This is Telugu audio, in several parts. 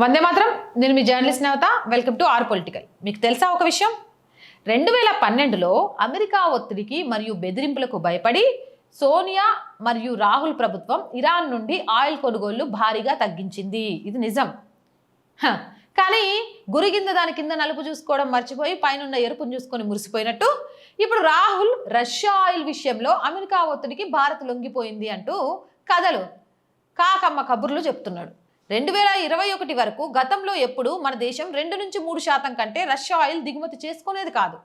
వందే మాత్రం. నేను మీ journalist Navata. Welcome to our political. మీకు తెలుసా ఒక విషయం? 2012లో అమెరికా ఒత్తిడికి మరియు బెదిరింపులకు భయపడి సోనియా మరియు రాహుల్ ప్రభుత్వం ఇరాన్ నుండి ఆయిల్ కొనుగోళ్లు భారీగా తగ్గించింది. ఇది నిజం. కానీ గురిగింద దాని కింద నలుపు చూసుకోవడం మర్చిపోయి పైన ఎరుపును చూసుకొని మురిసిపోయినట్టు ఇప్పుడు రాహుల్ రష్యా ఆయిల్ విషయంలో అమెరికా ఒత్తిడికి భారత్ లొంగిపోయింది అంటూ కథలు కాకమ్మ కబుర్లు చెప్తున్నాడు. 2021 వరకు గతంలో ఎప్పుడు మన దేశం 2 నుంచి 3% కంటే రష్యా ఆయిల్ దిగుమతి చేసుకునేది కాదు.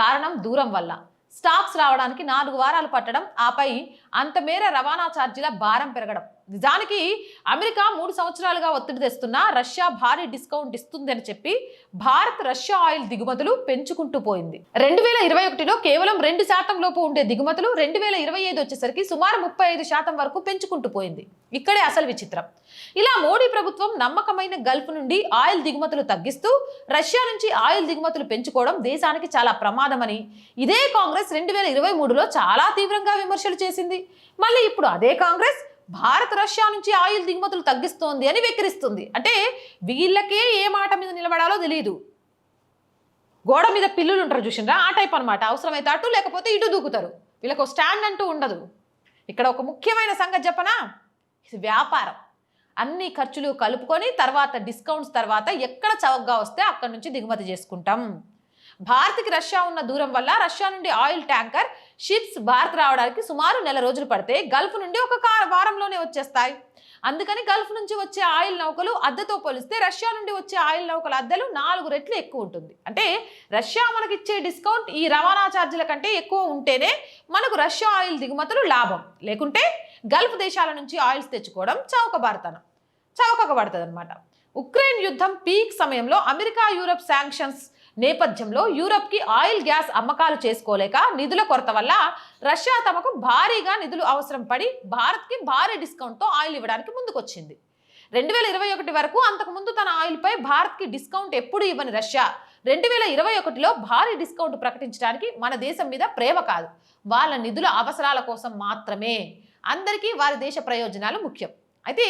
కారణం దూరం వల్ల. స్టాక్స్ రావడానికి 4 వారాలు పట్టడం, ఆపై అంతమేర రవాణా ఛార్జీల భారం పెరగడం. నిజానికి అమెరికా 3 సంవత్సరాలుగా ఒత్తిడి తెస్తున్నా రష్యా భారీ డిస్కౌంట్ ఇస్తుందని చెప్పి భారత్ రష్యా ఆయిల్ దిగుమతులు పెంచుకుంటూ పోయింది. 2021లో కేవలం 2% లోపు ఉండే దిగుమతులు 2025 వచ్చేసరికి సుమారు 35% వరకు పెంచుకుంటూ పోయింది. ఇక్కడే అసలు విచిత్రం. ఇలా మోడీ ప్రభుత్వం నమ్మకమైన గల్ఫ్ నుండి ఆయిల్ దిగుమతులు తగ్గిస్తూ రష్యా నుంచి ఆయిల్ దిగుమతులు పెంచుకోవడం దేశానికి చాలా ప్రమాదమని ఇదే కాంగ్రెస్ 2023లో చాలా తీవ్రంగా విమర్శలు చేసింది. మళ్ళీ ఇప్పుడు అదే కాంగ్రెస్ భారత్ రష్యా నుంచి ఆయిల్ దిగుమతులు తగ్గిస్తోంది అని వెక్కిరిస్తుంది. అంటే వీళ్ళకే ఏ మాట మీద నిలబడాలో తెలియదు. గోడ మీద పిల్లులు ఉంటారు చూసిండ్రా, ఆ టైప్ అనమాట. అవసరమైతే అటు లేకపోతే ఇటు దూకుతారు. వీళ్ళకు స్టాండ్ అంటూ ఉండదు. ఇక్కడ ఒక ముఖ్యమైన సంగతి చెప్పనా, ఇది వ్యాపారం. అన్ని ఖర్చులు కలుపుకొని తర్వాత డిస్కౌంట్స్ తర్వాత ఎక్కడ చౌకగా వస్తే అక్కడ నుంచి దిగుమతి చేసుకుంటాం. భారత్కి రష్యా ఉన్న దూరం వల్ల రష్యా నుండి ఆయిల్ ట్యాంకర్ షిప్స్ భారత్ రావడానికి సుమారు 1 రోజులు పడితే గల్ఫ్ నుండి ఒక వారంలోనే వచ్చేస్తాయి. అందుకని గల్ఫ్ నుంచి వచ్చే ఆయిల్ నౌకలు అద్దెతో పోలిస్తే రష్యా నుండి వచ్చే ఆయిల్ నౌకల అద్దెలు 4 రెట్లు ఎక్కువ ఉంటుంది. అంటే రష్యా మనకి ఇచ్చే డిస్కౌంట్ ఈ రవాణా ఛార్జీల కంటే ఎక్కువ ఉంటేనే మనకు రష్యా ఆయిల్ దిగుమతులు లాభం. లేకుంటే గల్ఫ్ దేశాల నుంచి ఆయిల్స్ తెచ్చుకోవడం చౌకబడుతుంది అనమాట. ఉక్రెయిన్ యుద్ధం పీక్ సమయంలో అమెరికా యూరప్ శాంక్షన్స్ నేపథ్యంలో యూరప్కి ఆయిల్ గ్యాస్ అమ్మకాలు చేసుకోలేక నిధుల కొరత వల్ల రష్యా తమకు భారీగా నిధులు అవసరం పడి భారత్కి భారీ డిస్కౌంట్తో ఆయిల్ ఇవ్వడానికి ముందుకొచ్చింది. 2021 వరకు అంతకుముందు తన ఆయిల్పై భారత్కి డిస్కౌంట్ ఎప్పుడు ఇవ్వని రష్యా 2021లో భారీ డిస్కౌంట్ ప్రకటించడానికి మన దేశం మీద ప్రేమ కాదు, వాళ్ళ నిధుల అవసరాల కోసం మాత్రమే. అందరికీ వారి దేశ ప్రయోజనాలు ముఖ్యం. అయితే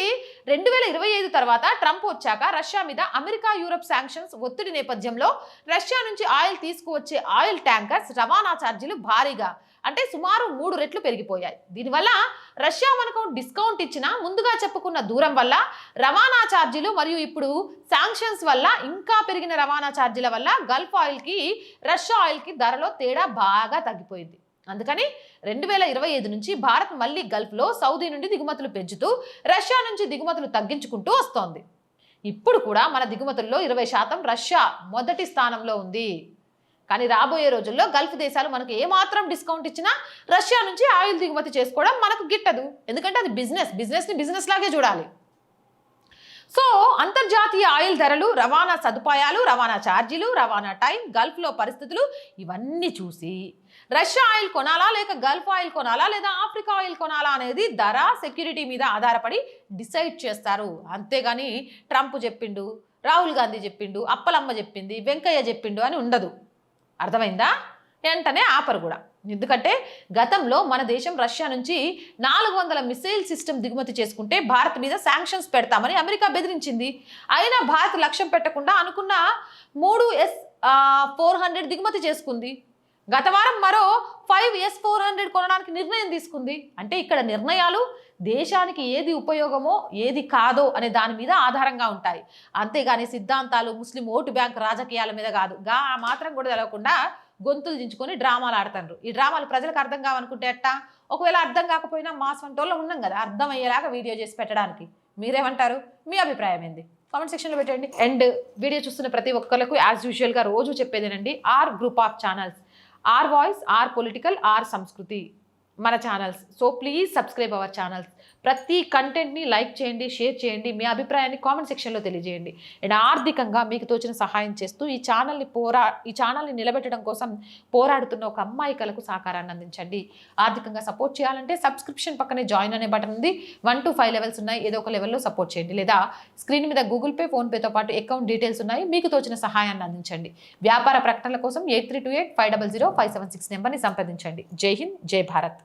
2025 తర్వాత ట్రంప్ వచ్చాక రష్యా మీద అమెరికా యూరప్ శాంక్షన్స్ ఒత్తిడి నేపథ్యంలో రష్యా నుంచి ఆయిల్ తీసుకువచ్చే ఆయిల్ ట్యాంకర్స్ రవాణా ఛార్జీలు భారీగా అంటే సుమారు 3 రెట్లు పెరిగిపోయాయి. దీనివల్ల రష్యా మనకు డిస్కౌంట్ ఇచ్చినా ముందుగా చెప్పుకున్న దూరం వల్ల రవాణా ఛార్జీలు మరియు ఇప్పుడు శాంక్షన్స్ వల్ల ఇంకా పెరిగిన రవాణా ఛార్జీల వల్ల గల్ఫ్ ఆయిల్కి రష్యా ఆయిల్కి ధరలో తేడా బాగా తగ్గిపోయింది. అందుకని 2025 నుంచి భారత్ మళ్ళీ గల్ఫ్లో సౌదీ నుండి దిగుమతులు పెంచుతూ రష్యా నుంచి దిగుమతులు తగ్గించుకుంటూ వస్తోంది. ఇప్పుడు కూడా మన దిగుమతుల్లో 20% రష్యా మొదటి స్థానంలో ఉంది. కానీ రాబోయే రోజుల్లో గల్ఫ్ దేశాలు మనకు ఏమాత్రం డిస్కౌంట్ ఇచ్చినా రష్యా నుంచి ఆయిల్ దిగుమతి చేసుకోవడం మనకు గిట్టదు. ఎందుకంటే అది బిజినెస్ని బిజినెస్ లాగే చూడాలి. సో అంతర్జాతీయ ఆయిల్ ధరలు, రవాణా సదుపాయాలు, రవాణా ఛార్జీలు, రవాణా టైం, గల్ఫ్లో పరిస్థితులు ఇవన్నీ చూసి రష్యా ఆయిల్ కొనాలా లేక గల్ఫ్ ఆయిల్ కొనాలా లేదా ఆఫ్రికా ఆయిల్ కొనాలా అనేది ధర, సెక్యూరిటీ మీద ఆధారపడి డిసైడ్ చేస్తారు. అంతేగాని ట్రంప్ చెప్పిండు, రాహుల్ గాంధీ చెప్పిండు, అప్పలమ్మ చెప్పింది, వెంకయ్య చెప్పిండు అని ఉండదు. అర్థమైందా? వెంటనే ఆపరు కూడా. ఎందుకంటే గతంలో మన దేశం రష్యా నుంచి 400 మిసైల్ సిస్టమ్ దిగుమతి చేసుకుంటే భారత్ మీద శాంక్షన్స్ పెడతామని అమెరికా బెదిరించింది. అయినా భారత్ లక్ష్యం పెట్టకుండా అనుకున్న 3 S-400 దిగుమతి చేసుకుంది. గత వారం మరో 5 S-400 కొనడానికి నిర్ణయం తీసుకుంది. అంటే ఇక్కడ నిర్ణయాలు దేశానికి ఏది ఉపయోగమో ఏది కాదో అనే దాని మీద ఆధారంగా ఉంటాయి. అంతేగాని సిద్ధాంతాలు, ముస్లిం ఓటు బ్యాంక్ రాజకీయాల మీద కాదు. ఆ మాత్రం కూడా తెలవకుండా గొంతులు దించుకొని డ్రామాలు ఆడుతారు. ఈ డ్రామాలు ప్రజలకు అర్థం కావనుకుంటే అట్టా, ఒకవేళ అర్థం కాకపోయినా మాస్ వంటోళ్ళు ఉన్నాం కదా అర్థం అయ్యేలాగా వీడియో చేసి పెట్టడానికి. మీరేమంటారు? మీ అభిప్రాయం ఏంది? కామెంట్ సెక్షన్లో పెట్టండి. అండ్ వీడియో చూస్తున్న ప్రతి ఒక్కరికి యాజ్ యూజువల్గా రోజు చెప్పేదేనండి, our group of channels, our voice, our political, our Samskriti మన channels. So please subscribe our channels. ప్రతి కంటెంట్ని లైక్ చేయండి, షేర్ చేయండి, మీ అభిప్రాయాన్ని కామెంట్ సెక్షన్లో తెలియజేయండి. అండ్ ఆర్థికంగా మీకు తోచిన సహాయం చేస్తూ ఈ ఛానల్ని నిలబెట్టడం కోసం పోరాడుతున్న ఒక అమ్మాయికలకు సహకారాన్ని అందించండి. ఆర్థికంగా సపోర్ట్ చేయాలంటే సబ్స్క్రిప్షన్ పక్కనే జాయిన్ అనే బటన్ ఉంది. 1 to 5 లెవెల్స్ ఉన్నాయి. ఏదో ఒక లెవెల్లో సపోర్ట్ చేయండి. లేదా స్క్రీన్ మీద గూగుల్ పే, ఫోన్పేతో పాటు అకౌంట్ డీటెయిల్స్ ఉన్నాయి. మీకు తోచిన సహాయాన్ని అందించండి. వ్యాపార ప్రకటనల కోసం 8328 500 576 నెంబర్ని సంప్రదించండి. జై హింద్, జై భారత్.